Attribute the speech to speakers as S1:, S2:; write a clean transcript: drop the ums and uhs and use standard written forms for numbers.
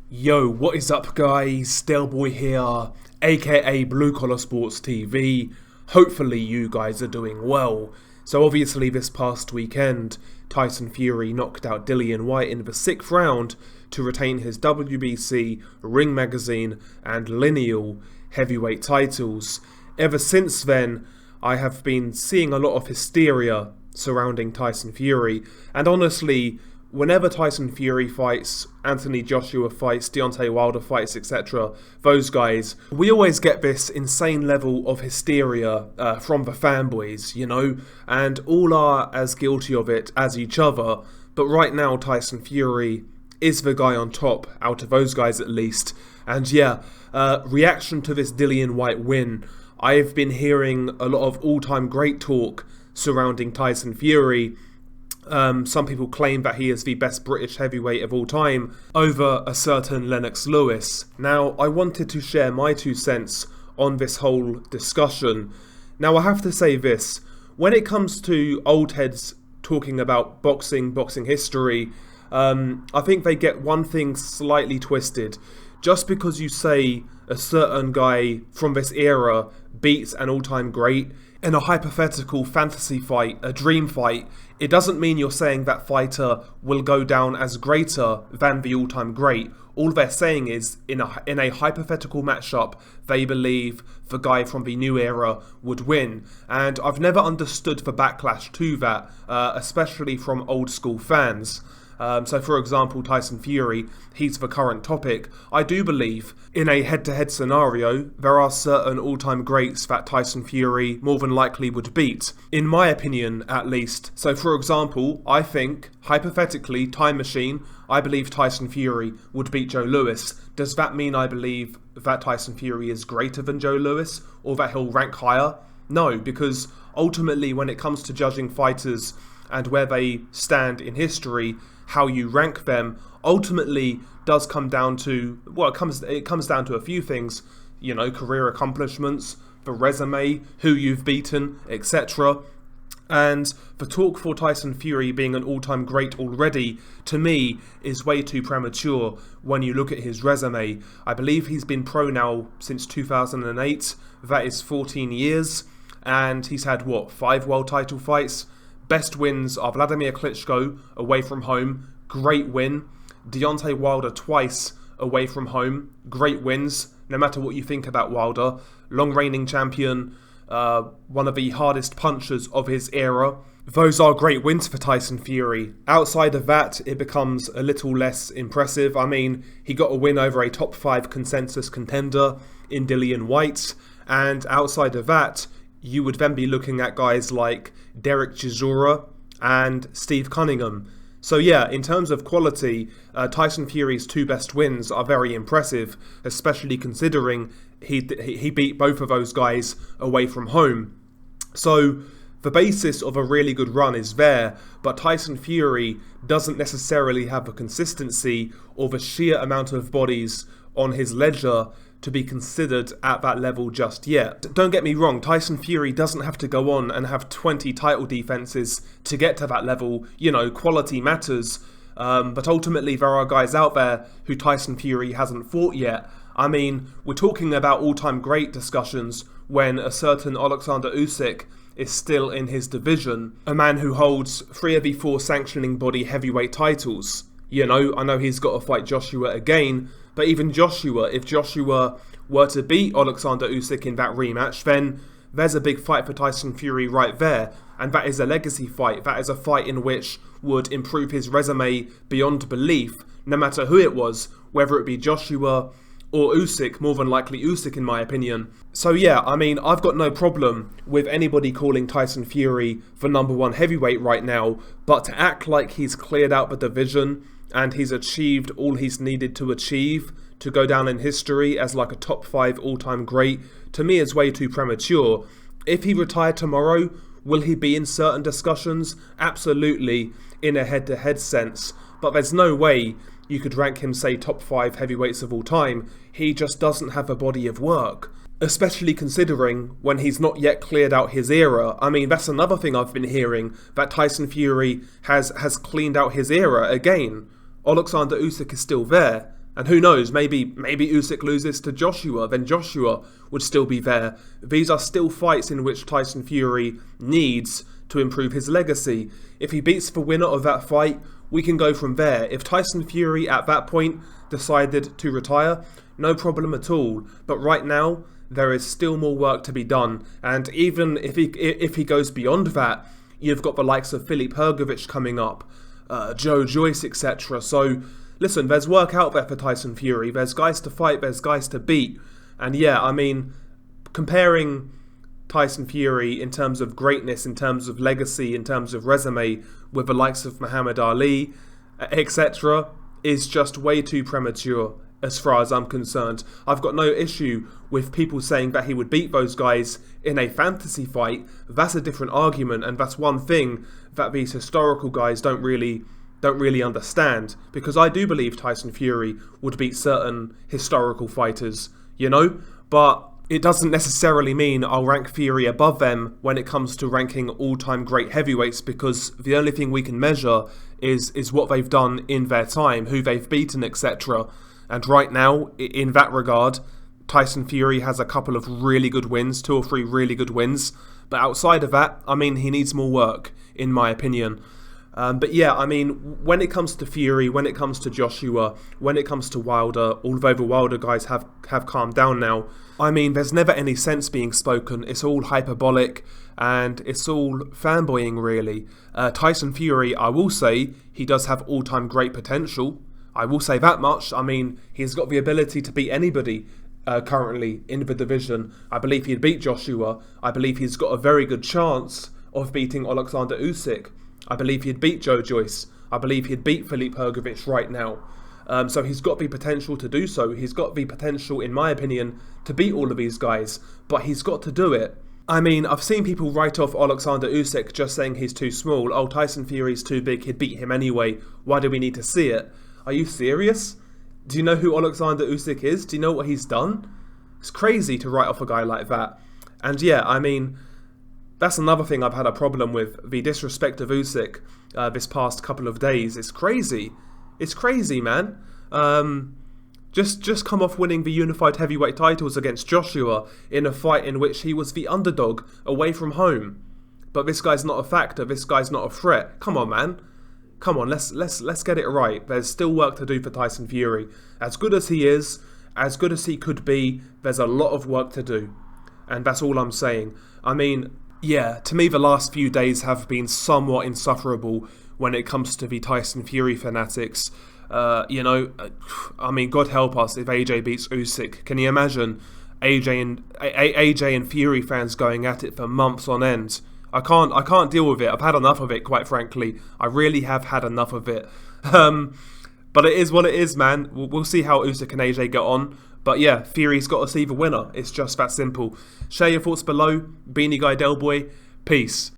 S1: Yo, what is up guys? Boy here, aka Blue Collar Sports TV. Hopefully you guys are doing well. So obviously this past weekend, Tyson Fury knocked out Dillian Whyte in the 6th round to retain his WBC, Ring Magazine and Lineal heavyweight titles. Ever since then, I have been seeing a lot of hysteria surrounding Tyson Fury, and honestly, whenever Tyson Fury fights, Anthony Joshua fights, Deontay Wilder fights, etc., those guys, we always get this insane level of hysteria from the fanboys, you know, and all are as guilty of it as each other. But right now, Tyson Fury is the guy on top, out of those guys at least. And yeah, reaction to this Dillian Whyte win, I've been hearing a lot of all-time great talk surrounding Tyson Fury. Some people claim that he is the best British heavyweight of all time over a certain Lennox Lewis. Now, I wanted to share my 2 cents on this whole discussion. Now, I have to say this. When it comes to old heads talking about boxing history, I think they get one thing slightly twisted. Just because you say a certain guy from this era beats an all-time great in a hypothetical fantasy fight, a dream fight, it doesn't mean you're saying that fighter will go down as greater than the all-time great. All they're saying is, in a hypothetical matchup, they believe the guy from the new era would win. And I've never understood the backlash to that, especially from old school fans. So for example, Tyson Fury, he's the current topic. I do believe in a head-to-head scenario, there are certain all-time greats that Tyson Fury more than likely would beat. In my opinion, at least. So for example, I think, hypothetically, time machine, I believe Tyson Fury would beat Joe Louis. Does that mean I believe that Tyson Fury is greater than Joe Louis? Or that he'll rank higher? No, because ultimately when it comes to judging fighters and where they stand in history, how you rank them ultimately does come down to, well, it comes down to a few things, you know, career accomplishments, the resume, who you've beaten, etc. And the talk for Tyson Fury being an all-time great already, to me, is way too premature when you look at his resume. I believe he's been pro now since 2008, that is 14 years, and he's had, 5 world title fights? Best wins are Vladimir Klitschko away from home, great win. Deontay Wilder twice away from home, great wins, no matter what you think about Wilder. Long reigning champion, one of the hardest punchers of his era. Those are great wins for Tyson Fury. Outside of that, it becomes a little less impressive. I mean, he got a win over a top 5 consensus contender in Dillian Whyte, and outside of that, you would then be looking at guys like Derek Chisora and Steve Cunningham. So yeah, in terms of quality, Tyson Fury's 2 best wins are very impressive, especially considering he beat both of those guys away from home. So the basis of a really good run is there, but Tyson Fury doesn't necessarily have the consistency or the sheer amount of bodies on his ledger to be considered at that level just yet. Don't get me wrong, Tyson Fury doesn't have to go on and have 20 title defenses to get to that level. You know, quality matters, but ultimately there are guys out there who Tyson Fury hasn't fought yet. I mean, we're talking about all-time great discussions when a certain Alexander Usyk is still in his division, a man who holds 3 of the 4 sanctioning body heavyweight titles. You know, I know he's got to fight Joshua again, but even Joshua, if Joshua were to beat Alexander Usyk in that rematch, then there's a big fight for Tyson Fury right there. And that is a legacy fight. That is a fight in which would improve his resume beyond belief, no matter who it was, whether it be Joshua or Usyk, more than likely Usyk in my opinion. So yeah, I mean, I've got no problem with anybody calling Tyson Fury the #1 heavyweight right now, but to act like he's cleared out the division and he's achieved all he's needed to achieve to go down in history as like a top 5 all-time great, to me is way too premature. If he retired tomorrow, will he be in certain discussions? Absolutely, in a head-to-head sense, but there's no way you could rank him, say, top 5 heavyweights of all time. He just doesn't have a body of work. Especially considering when he's not yet cleared out his era. I mean, that's another thing I've been hearing, that Tyson Fury has cleaned out his era again. Alexander Usyk is still there, And who knows, maybe Usyk loses to Joshua, then Joshua would still be there. These are still fights in which Tyson Fury needs to improve his legacy. If he beats the winner of that fight, we can go from there. If Tyson Fury at that point decided to retire, no problem at all. But right now, there is still more work to be done. And even if he goes beyond that, you've got the likes of Filip Hrgović coming up, Joe Joyce, etc. So, listen, there's work out there for Tyson Fury. There's guys to fight, there's guys to beat. And yeah, I mean, comparing Tyson Fury in terms of greatness, in terms of legacy, in terms of resume with the likes of Muhammad Ali, etc. is just way too premature as far as I'm concerned. I've got no issue with people saying that he would beat those guys in a fantasy fight. That's a different argument, and that's one thing that these historical guys don't really understand, because I do believe Tyson Fury would beat certain historical fighters, you know, but it doesn't necessarily mean I'll rank Fury above them when it comes to ranking all-time great heavyweights, because the only thing we can measure is what they've done in their time, who they've beaten, etc. And right now, in that regard, Tyson Fury has a couple of really good wins, 2 or 3 really good wins. But outside of that, I mean, he needs more work, in my opinion. But yeah, I mean, when it comes to Fury, when it comes to Joshua, when it comes to Wilder, although the Wilder guys have calmed down now, I mean, there's never any sense being spoken. It's all hyperbolic and it's all fanboying, really. Tyson Fury, I will say, he does have all-time great potential. I will say that much. I mean, he's got the ability to beat anybody currently in the division. I believe he'd beat Joshua. I believe he's got a very good chance of beating Alexander Usyk. I believe he'd beat Joe Joyce. I believe he'd beat Filip Hrgović right now. So he's got the potential to do so. He's got the potential, in my opinion, to beat all of these guys. But he's got to do it. I mean, I've seen people write off Alexander Usyk just saying he's too small. Oh, Tyson Fury's too big. He'd beat him anyway. Why do we need to see it? Are you serious? Do you know who Alexander Usyk is? Do you know what he's done? It's crazy to write off a guy like that. And yeah, I mean, that's another thing I've had a problem with. The disrespect of Usyk this past couple of days. It's crazy. It's crazy, man. Just come off winning the unified heavyweight titles against Joshua in a fight in which he was the underdog away from home. But this guy's not a factor. This guy's not a threat. Come on, man. Come on, let's get it right. There's still work to do for Tyson Fury. As good as he is, as good as he could be, there's a lot of work to do. And that's all I'm saying. I mean, yeah, to me the last few days have been somewhat insufferable when it comes to the Tyson Fury fanatics. You know, I mean, God help us if AJ beats Usyk. Can you imagine AJ and Fury fans going at it for months on end? I can't deal with it. I've had enough of it, quite frankly. I really have had enough of it. But it is what it is, man. We'll see how Usyk and AJ get on. But yeah, Fury's got to see the winner. It's just that simple. Share your thoughts below. Beanie Guy Delboy. Peace.